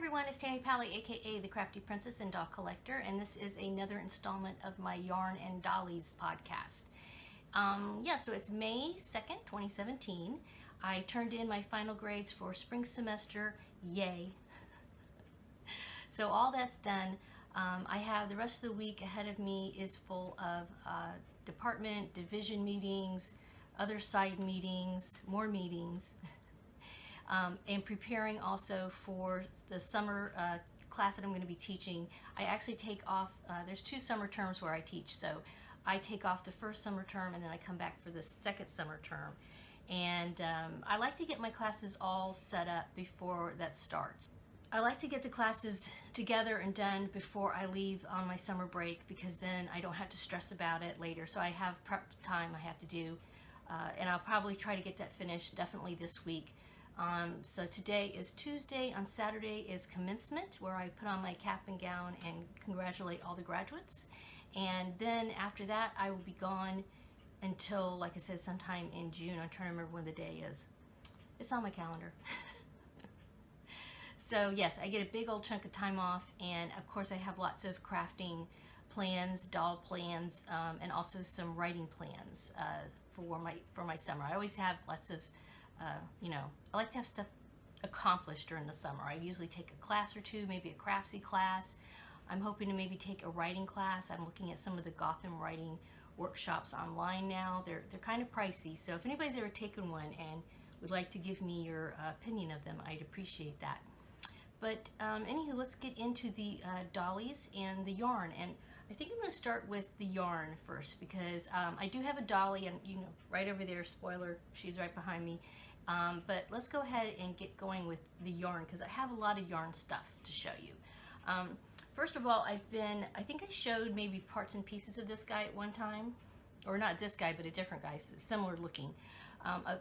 everyone, it's Tammy Pally, aka the Crafty-Princess and Doll Collector, and this is another installment of my Yarn and Dollies podcast. So it's May 2nd, 2017. I turned in my final grades for spring semester, yay. So all that's done. I have the rest of the week ahead of me is full of department, division meetings, other side meetings, more meetings. And preparing also for the summer class that I'm going to be teaching. I actually take off, there's 2 summer terms where I teach, so I take off the first summer term and then I come back for the second summer term. And I like to get my classes all set up before that starts. I like to get the classes together and done before I leave on my summer break, because then I don't have to stress about it later. So I have prep time I have to do, and I'll probably try to get that finished definitely this week. So today is Tuesday. On Saturday is commencement, where I put on my cap and gown and congratulate all the graduates. And then after that, I will be gone until, like I said, sometime in June. I'm trying to remember when the day is. It's on my calendar. So yes, I get a big old chunk of time off, and of course I have lots of crafting plans, doll plans, and also some writing plans for my summer. I always have lots of I like to have stuff accomplished during the summer. I usually take a class or two, maybe a craftsy class. I'm hoping to maybe take a writing class. I'm looking at some of the Gotham writing workshops online now. They're kind of pricey, so if anybody's ever taken one and would like to give me your opinion of them, I'd appreciate that. But anywho, let's get into the dollies and the yarn. And I think I'm going to start with the yarn first, because I do have a dolly, and right over there, spoiler, she's right behind me. But let's go ahead and get going with the yarn, because I have a lot of yarn stuff to show you. First of all, I think I showed maybe parts and pieces of this guy at one time. Or not this guy, but a different guy, similar looking.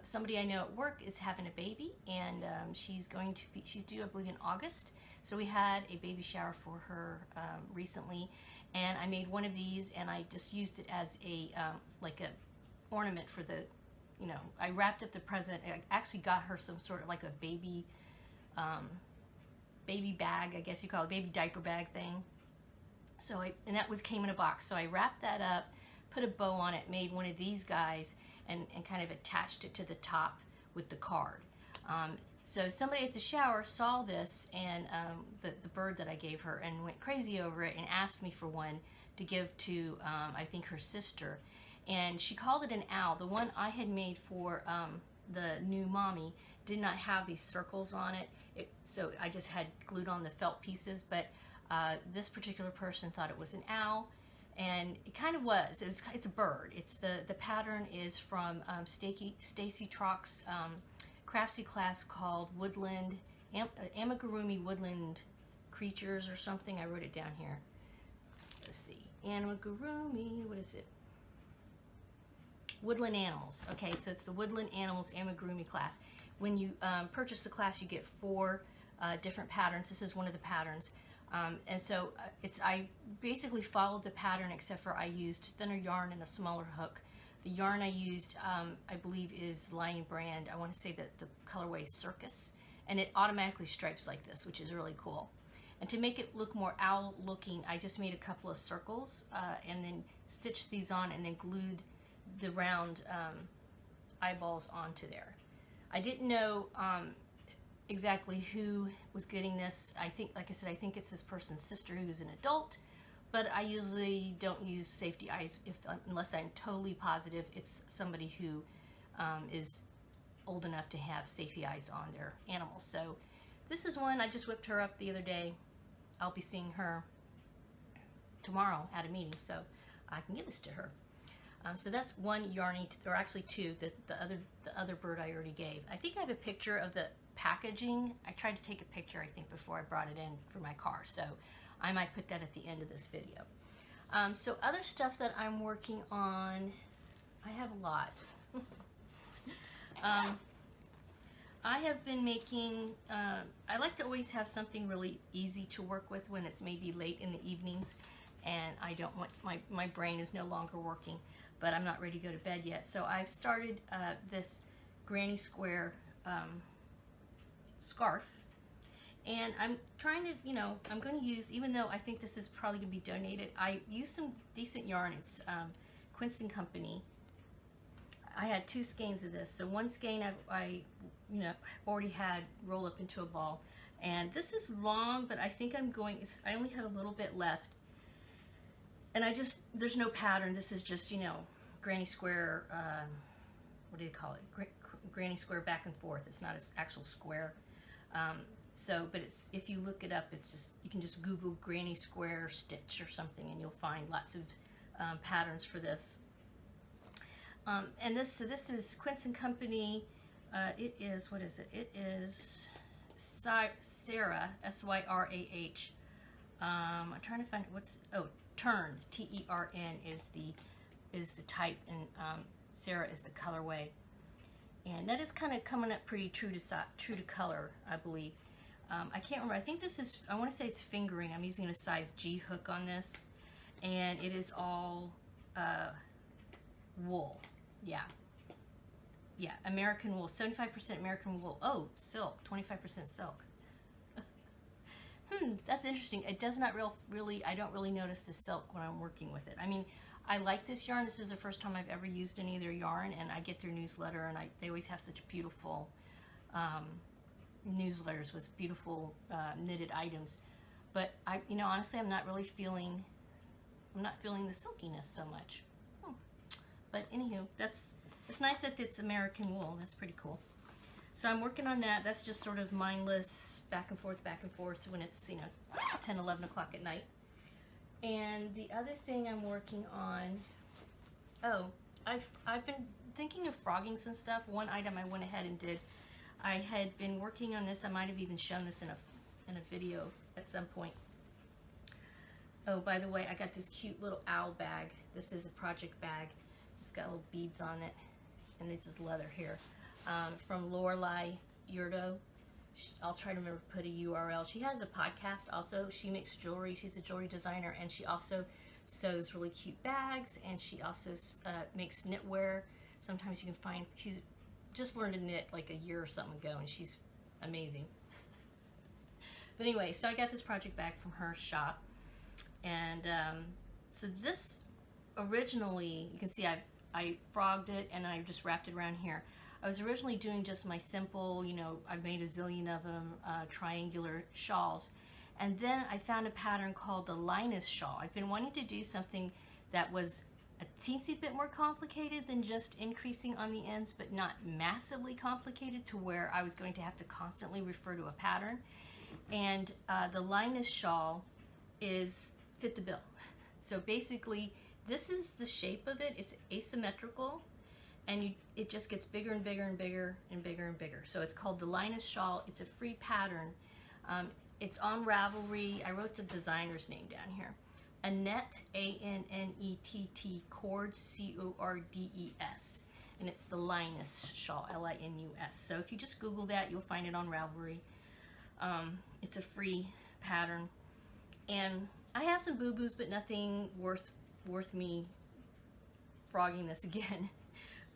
Somebody I know at work is having a baby, and she's due, I believe, in August. So we had a baby shower for her recently, and I made one of these, and I just used it as a like a ornament for the, I wrapped up the present. I actually got her some sort of like a baby bag, I guess you call it, baby diaper bag thing. So and that came in a box. So I wrapped that up, put a bow on it, made one of these guys, and kind of attached it to the top with the card. So somebody at the shower saw this, and the bird that I gave her, and went crazy over it and asked me for one to give to, I think, her sister. And she called it an owl. The one I had made for the new mommy did not have these circles on it, so I just had glued on the felt pieces, but this particular person thought it was an owl. And it kind of was. It's a bird. The pattern is from Stacy Trock's craftsy class called Woodland, Amigurumi Woodland Creatures or something. I wrote it down here. Let's see. Amigurumi, what is it? Woodland Animals. Okay, so it's the Woodland Animals Amigurumi class. When you purchase the class, you get 4 different patterns. This is one of the patterns. And so I basically followed the pattern, except for I used thinner yarn and a smaller hook. The yarn I used, I believe, is Lion Brand. I want to say that the colorway is Circus, and it automatically stripes like this, which is really cool. And to make it look more owl looking, I just made a couple of circles and then stitched these on, and then glued the round eyeballs onto there. I didn't know exactly who was getting this. I think, like I said, I think it's this person's sister who's an adult, but I usually don't use safety eyes unless I'm totally positive it's somebody who is old enough to have safety eyes on their animals. So this is one, I just whipped her up the other day. I'll be seeing her tomorrow at a meeting, so I can give this to her. So that's one yarny, or actually 2, the other bird I already gave. I think I have a picture of the packaging. I tried to take a picture, I think, before I brought it in for my car, so I might put that at the end of this video. So other stuff that I'm working on, I have a lot. I have been making, I like to always have something really easy to work with when it's maybe late in the evenings and I don't want, my brain is no longer working, but I'm not ready to go to bed yet. So I've started this granny square scarf, And I'm trying to, you know, I'm going to use, even though I think this is probably going to be donated, I used some decent yarn. It's Quince & Company. I had 2 skeins of this. So one skein I you know, already had roll up into a ball. And this is long, but I think I'm going, I only had a little bit left. And I just, there's no pattern. This is just, you know, granny square, what do you call it? Granny square back and forth. It's not an actual square. So, but it's, if you look it up, it's just, you can just Google granny square stitch or something and you'll find lots of patterns for this. And this, so this is Quince & Company. It is, what is it? It is Sarah, S-Y-R-A-H. I'm trying to find what's, oh, Tern, T-E-R-N is the type, and Sarah is the colorway. And that is kind of coming up pretty true to color, I believe. I can't remember. I think this is, I want to say it's fingering. I'm using a size G hook on this. And it is all wool. Yeah. Yeah, American wool. 75% American wool. Oh, silk. 25% silk. That's interesting. It does not really, I don't really notice the silk when I'm working with it. I mean, I like this yarn. This is the first time I've ever used any of their yarn, and I get their newsletter, and they always have such beautiful newsletters with beautiful knitted items. But I, you know, honestly, I'm not feeling the silkiness so much. But anywho, it's nice that it's American wool. That's pretty cool. So I'm working on that. That's just sort of mindless back and forth when it's, you know, 10, 11 o'clock at night. And the other thing I'm working on, oh, I've been thinking of frogging some stuff. One item I went ahead and did. I had been working on this. I might have even shown this in a video at some point. Oh, by the way, I got this cute little owl bag. This is a project bag. It's got little beads on it, and this is leather here. From Lorelei Yurdo. I'll try to remember to put a URL. She has a podcast also. She makes jewelry. She's a jewelry designer, and she also sews really cute bags, and she also makes knitwear. Sometimes you can find, she's just learned to knit like a year or something ago, and she's amazing. But anyway, so I got this project bag from her shop, and so this originally, you can see I frogged it and I just wrapped it around here. I was originally doing just my simple, you know, I've made a zillion of them, triangular shawls. And then I found a pattern called the Linus shawl. I've been wanting to do something that was a teensy bit more complicated than just increasing on the ends, but not massively complicated to where I was going to have to constantly refer to a pattern. And the Linus shawl fit the bill. So basically, this is the shape of it. It's asymmetrical. And it just gets bigger and bigger and bigger and bigger and bigger. So it's called the Linus shawl. It's a free pattern. It's on Ravelry. I wrote the designer's name down here. Annette, A-N-N-E-T-T, Cordes, C-O-R-D-E-S. And it's the Linus shawl, L-I-N-U-S. So if you just Google that, you'll find it on Ravelry. It's a free pattern. And I have some boo-boos, but nothing worth me frogging this again.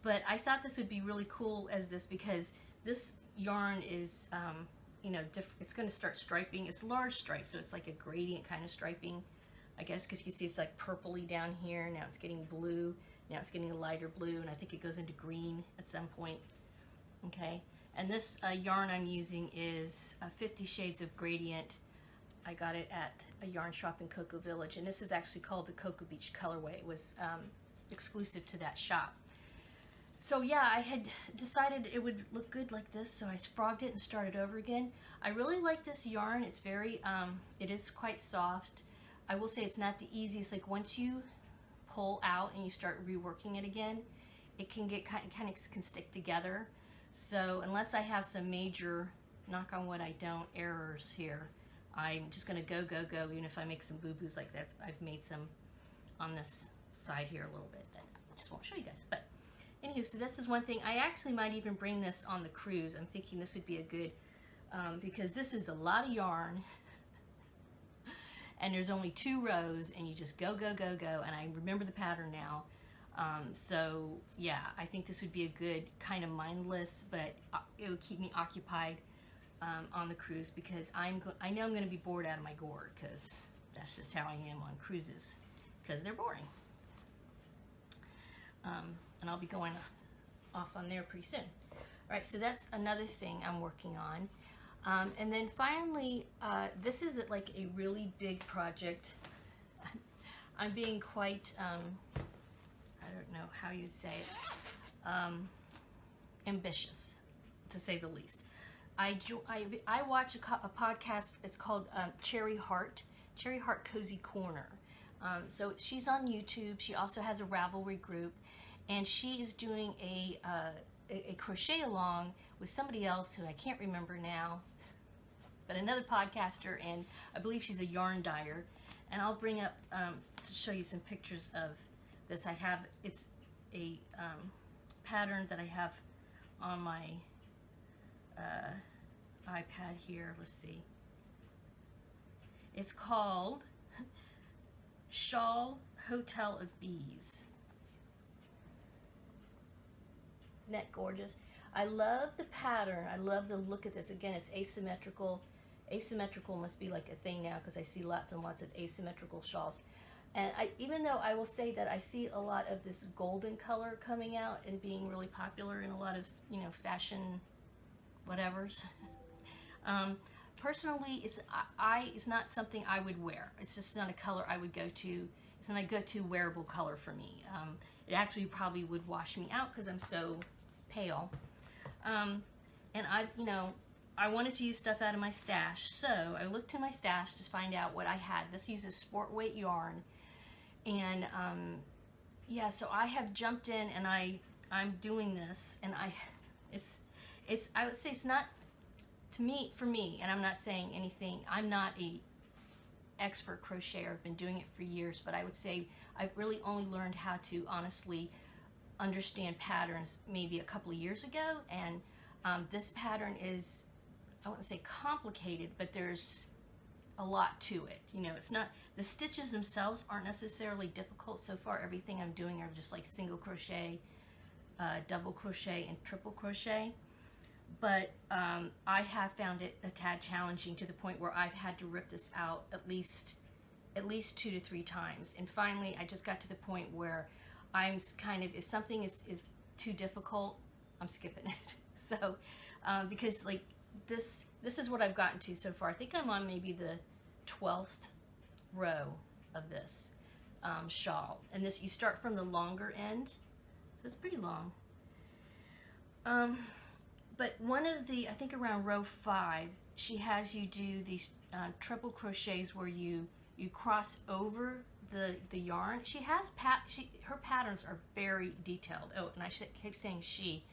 But I thought this would be really cool as this, because this yarn is, you know, it's going to start striping. It's large stripes, so it's like a gradient kind of striping, I guess, because you can see it's like purpley down here. Now it's getting blue. Now it's getting a lighter blue, and I think it goes into green at some point. Okay, and this yarn I'm using is 50 Shades of Gradient. I got it at a yarn shop in Cocoa Village, and this is actually called the Cocoa Beach colorway. It was exclusive to that shop. So yeah, I had decided it would look good like this, so I frogged it and started over again. I really like this yarn. It's very, it is quite soft. I will say it's not the easiest. Like once you pull out and you start reworking it again, it can get kind of can stick together. So unless I have some major, knock on wood I don't, errors here, I'm just gonna go, even if I make some boo-boos like that. I've made some on this side here a little bit that I just won't show you guys. But anywho, so this is one thing. I actually might even bring this on the cruise. I'm thinking this would be a good, because this is a lot of yarn, and there's only 2 rows, and you just go, and I remember the pattern now. So yeah, I think this would be a good kind of mindless, but it would keep me occupied on the cruise, because I know I'm going to be bored out of my gourd, because that's just how I am on cruises, because they're boring. And I'll be going off on there pretty soon. All right, so that's another thing I'm working on. And then finally, this is like a really big project. I'm being quite, I don't know how you'd say it, ambitious, to say the least. I watch a podcast, it's called Cherry Heart Cozy Corner. So she's on YouTube. She also has a Ravelry group, and she is doing a crochet along with somebody else who I can't remember now, but another podcaster, and I believe she's a yarn dyer. And I'll bring up to show you some pictures of this. It's a pattern that I have on my iPad here. Let's see. It's called Shawl Hotel of Bees. Isn't that gorgeous? I love the pattern. I love the look of this. Again, it's asymmetrical. Asymmetrical must be like a thing now, because I see lots and lots of asymmetrical shawls. And even though I will say that I see a lot of this golden color coming out and being really popular in a lot of, fashion whatevers. Personally, it's not something I would wear. It's just not a color I would go to. It's not a go-to wearable color for me. It actually probably would wash me out because I'm so pale. And I wanted to use stuff out of my stash, so I looked in my stash to find out what I had. This uses sport weight yarn, and yeah, so I have jumped in and I'm doing this, and I would say it's not, for me, and I'm not saying anything, I'm not a expert crocheter. I've been doing it for years, but I would say I've really only learned how to honestly understand patterns maybe a couple of years ago, and this pattern is, I wouldn't say complicated, but there's a lot to it. It's not, the stitches themselves aren't necessarily difficult. So far, everything I'm doing are just like single crochet, double crochet, and triple crochet. But I have found it a tad challenging, to the point where I've had to rip this out at least 2 to 3 times. And finally, I just got to the point where I'm kind of, if something is too difficult, I'm skipping it. So, because like this is what I've gotten to so far. I think I'm on maybe the 12th row of this shawl. And this, you start from the longer end, so it's pretty long. But one of the, I think around row 5, she has you do these triple crochets where you cross over the yarn. She has her patterns are very detailed. Oh, and I should keep saying she.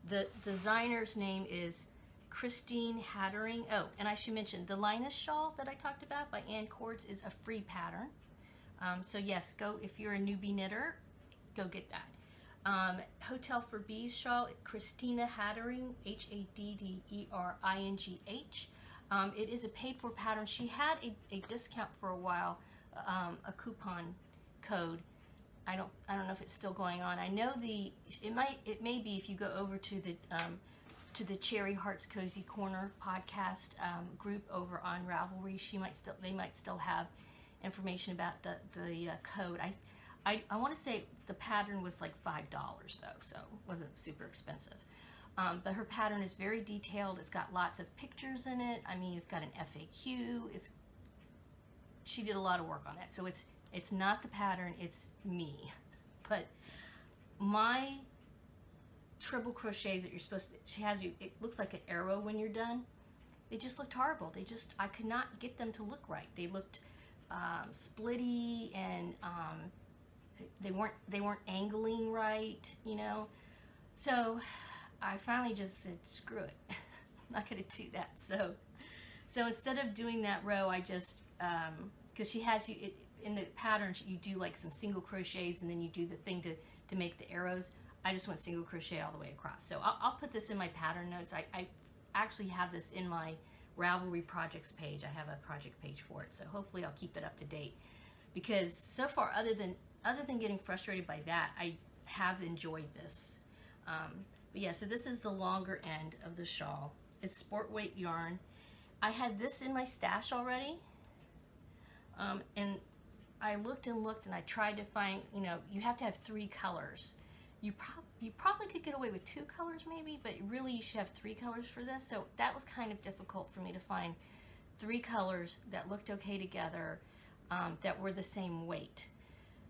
The designer's name is Hadderingh. Oh, and I should mention the Linus shawl that I talked about by Ann Cords is a free pattern. So yes, go, if you're a newbie knitter, go get that. Hotel for Bees shawl, Christina Hadderingh, Hadderingh. It is a paid-for pattern. She had a discount for a while, a coupon code. I don't know if it's still going on. I know it may be if you go over to the Cherry Heart's Cozy Corner podcast group over on Ravelry. They might still have information about the code. I want to say the pattern was like $5 though, so it wasn't super expensive. But her pattern is very detailed. It's got lots of pictures in it. I mean, it's got an FAQ. She did a lot of work on that. So it's not the pattern, it's me. But my triple crochets that you're supposed to, she has you, it looks like an arrow when you're done. They just looked horrible. I could not get them to look right. They looked splitty, and they weren't angling right, So I finally just said, screw it. I'm not gonna do that. So instead of doing that row, I just, because she has you, in the pattern, you do like some single crochets, and then you do the thing to make the arrows. I just went single crochet all the way across. So I'll put this in my pattern notes. I actually have this in my Ravelry projects page. I have a project page for it. So hopefully I'll keep it up to date, because so far, other than getting frustrated by that, I have enjoyed this. But yeah, so this is the longer end of the shawl. It's sport weight yarn. I had this in my stash already, and I looked and looked, and I tried to find, you know, you have to have 3 colors. You probably could get away with 2 colors maybe, but really you should have 3 colors for this. So that was kind of difficult for me to find 3 colors that looked okay together, that were the same weight.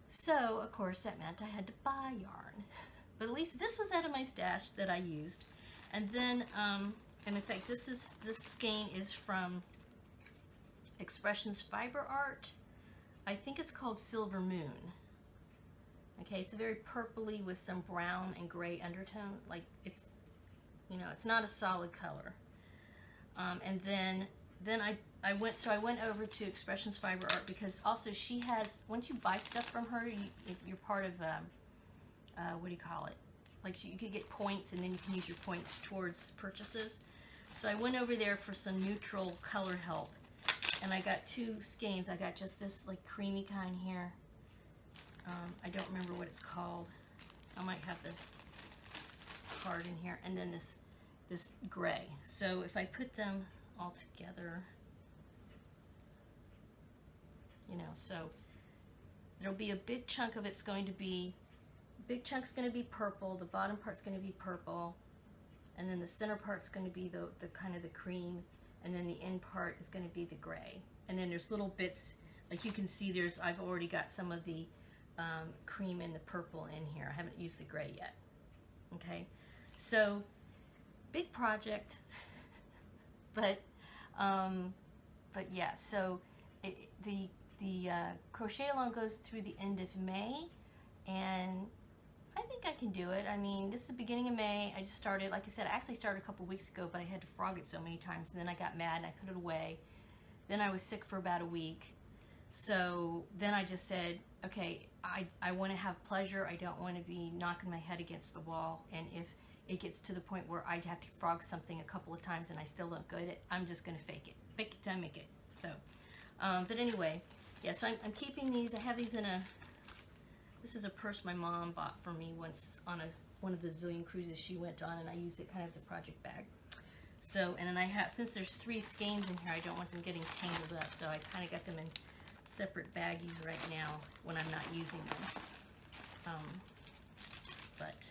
So of course that meant I had to buy yarn, but at least this was out of my stash that I used. And then, and in fact, this skein is from Expressions Fiber Art. I think it's called Silver Moon. Okay, it's very purpley with some brown and gray undertone. Like, it's, you know, it's not a solid color. And then I went over to Expressions Fiber Art because also she has, once you buy stuff from her, if you're part of, what do you call it? Like, you could get points, and then you can use your points towards purchases. So I went over there for some neutral color help, and I got 2 skeins. I got just this like creamy kind here. I don't remember what it's called. I might have the card in here. And then this gray. So if I put them all together, you know, so there'll be a big chunk of it's going to be, big chunk's going to be purple, the bottom part's going to be purple, and then the center part's going to be the kind of the cream, and then the end part is going to be the gray. And then there's little bits, like you can see I've already got some of the cream and the purple in here. I haven't used the gray yet. Okay, so big project, but yeah. So the crochet along goes through the end of May, and I think I can do it. I mean, this is the beginning of May. I just started, like I said, I actually started a couple weeks ago, but I had to frog it so many times, and then I got mad and I put it away. Then I was sick for about a week. So then I just said, okay, I want to have pleasure. I don't want to be knocking my head against the wall. And if it gets to the point where I'd have to frog something a couple of times and I still don't get it, I'm just going to fake it. Fake it till I make it. So, but anyway, yeah, so I'm keeping these. I have these in this is a purse my mom bought for me once on one of the zillion cruises she went on, and I use it kind of as a project bag. So, and then I have, since there's 3 skeins in here, I don't want them getting tangled up, so I kind of got them in separate baggies right now when I'm not using them. But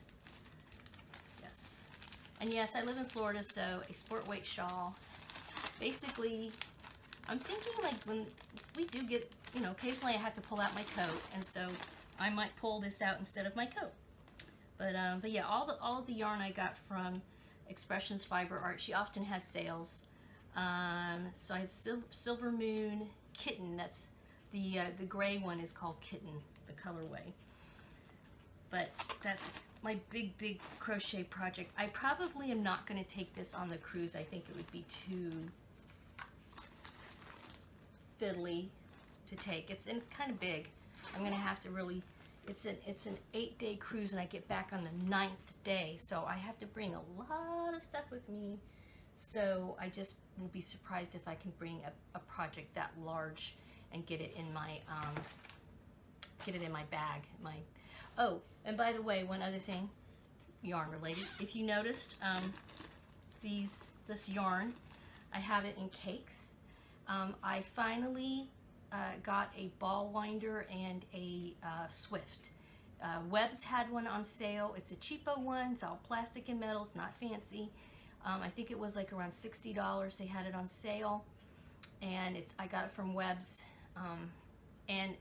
yes, and yes, I live in Florida, so a sport weight shawl. Basically, I'm thinking like when we do get, you know, occasionally I have to pull out my coat, and so I might pull this out instead of my coat. But yeah, all the yarn I got from Expressions Fiber Art. She often has sales. So I had Silver Moon Kitten. That's the gray one is called Kitten, the colorway. But that's my big crochet project. I probably am not going to take this on the cruise. I think it would be too fiddly to take. It's kind of big. I'm going to have to really. It's an 8-day cruise, and I get back on the 9th day, so I have to bring a lot of stuff with me. So I just will be surprised if I can bring a project that large and get it in my bag. Oh, and by the way, one other thing, yarn related. If you noticed, this yarn, I have it in cakes. I finally got a ball winder and a Swift. Webb's had one on sale. It's a cheapo one. It's all plastic and metal. It's not fancy. I think it was like around $60. They had it on sale, and I got it from Webb's, and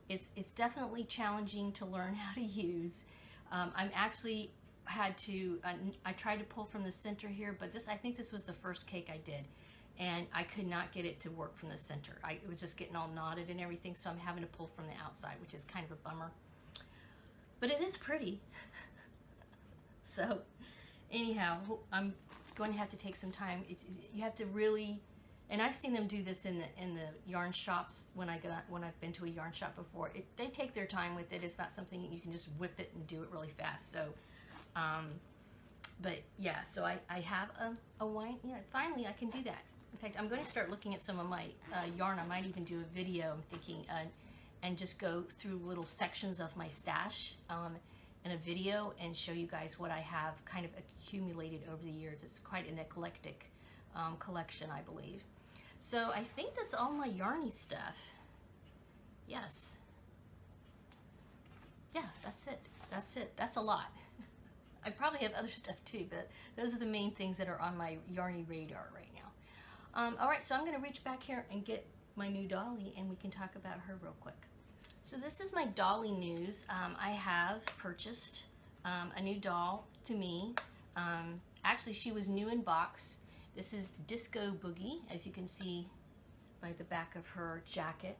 it's definitely challenging to learn how to use. I'm actually had to. I tried to pull from the center here, but I think this was the first cake I did, and I could not get it to work from the center. It was just getting all knotted and everything, so I'm having to pull from the outside, which is kind of a bummer. But it is pretty. So, anyhow, I'm going to have to take some time. You have to really, and I've seen them do this in the yarn shops when I've been to a yarn shop before. They take their time with it. It's not something you can just whip it and do it really fast. So, but yeah, so I have a wine. Yeah, finally I can do that. In fact, I'm going to start looking at some of my yarn. I might even do a video, I'm thinking, and just go through little sections of my stash in a video and show you guys what I have kind of accumulated over the years. It's quite an eclectic collection, I believe. So I think that's all my yarny stuff. Yes. Yeah, that's it. That's it. That's a lot. I probably have other stuff too, but those are the main things that are on my yarny radar right now. All right, so I'm going to reach back here and get my new dolly, and we can talk about her real quick. So this is my dolly news. I have purchased a new doll to me. Actually, she was new in box. This is Disco Boogie, as you can see by the back of her jacket.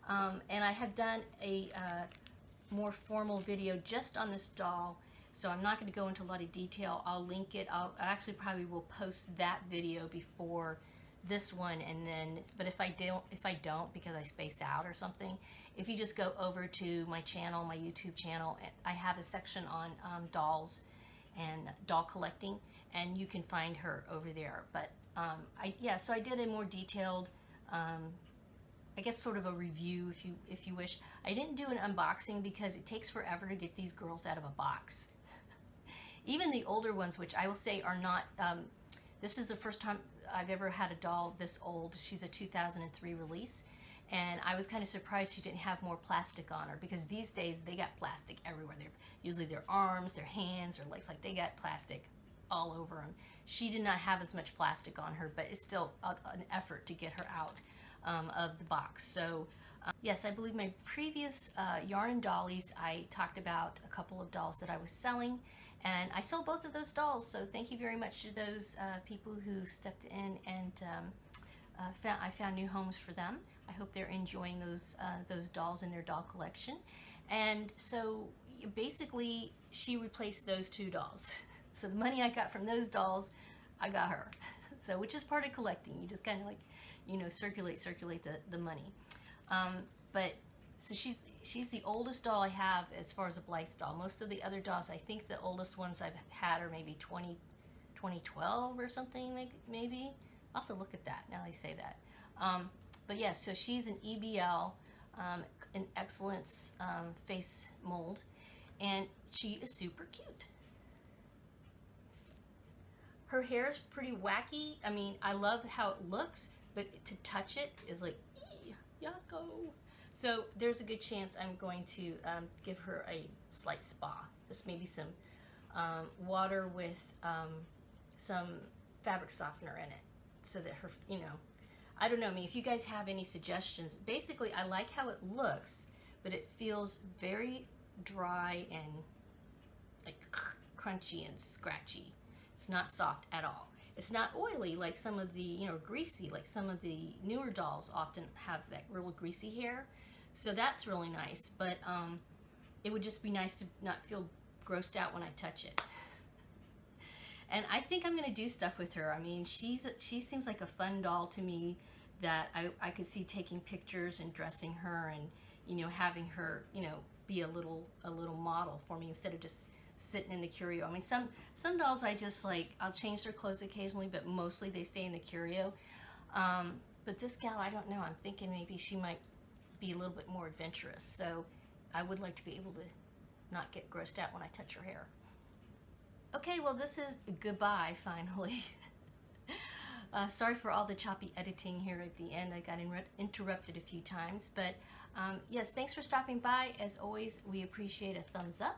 And I have done a more formal video just on this doll, so I'm not going to go into a lot of detail. I'll link it. I actually probably will post that video before this one, and then, but if I don't because I space out or something, if you just go over to my channel, my YouTube channel, I have a section on dolls and doll collecting, and you can find her over there. But so I did a more detailed, I guess sort of a review, if you wish. I didn't do an unboxing because it takes forever to get these girls out of a box. Even the older ones, which I will say are not, this is the first time I've ever had a doll this old. She's a 2003 release, and I was kind of surprised she didn't have more plastic on her, because these days they got plastic everywhere. Usually their arms, their hands, their legs, like they got plastic all over them. She did not have as much plastic on her, but it's still an effort to get her out of the box. So yes, I believe my previous Yarn and Dollies, I talked about a couple of dolls that I was selling, and I sold both of those dolls. So thank you very much to those people who stepped in, and I found new homes for them. I hope they're enjoying those dolls in their doll collection. And so basically she replaced those two dolls. So the money I got from those dolls, I got her. So, which is part of collecting. You just kind of like, you know, circulate the money. But so she's the oldest doll I have as far as a Blythe doll. Most of the other dolls, I think the oldest ones I've had are maybe 2012 or something, maybe. I'll have to look at that now I say that. But yeah, so she's an EBL, an Excellence face mold, and she is super cute. Her hair is pretty wacky. I mean, I love how it looks, but to touch it is like, yucko. So there's a good chance I'm going to give her a slight spa. Just maybe some water with some fabric softener in it, so that her, you know, I don't know, I mean, if you guys have any suggestions. Basically, I like how it looks, but it feels very dry and like crunchy and scratchy. It's not soft at all. It's not oily like some of the, you know, greasy, like some of the newer dolls often have that real greasy hair. So that's really nice, but it would just be nice to not feel grossed out when I touch it. And I think I'm gonna do stuff with her. I mean, she seems like a fun doll to me that I could see taking pictures and dressing her, and, you know, having her, you know, be a little model for me instead of just sitting in the curio. I mean, some dolls I just like, I'll change their clothes occasionally, but mostly they stay in the curio. But this gal, I don't know. I'm thinking maybe she might be a little bit more adventurous. So I would like to be able to not get grossed out when I touch her hair. Okay, well, this is goodbye finally. Sorry for all the choppy editing here at the end. I got interrupted a few times, but yes, thanks for stopping by. As always, we appreciate a thumbs up.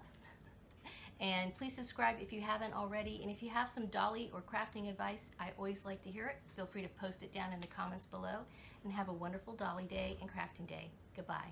And please subscribe if you haven't already. And if you have some dolly or crafting advice, I always like to hear it. Feel free to post it down in the comments below. And have a wonderful dolly day and crafting day. Goodbye.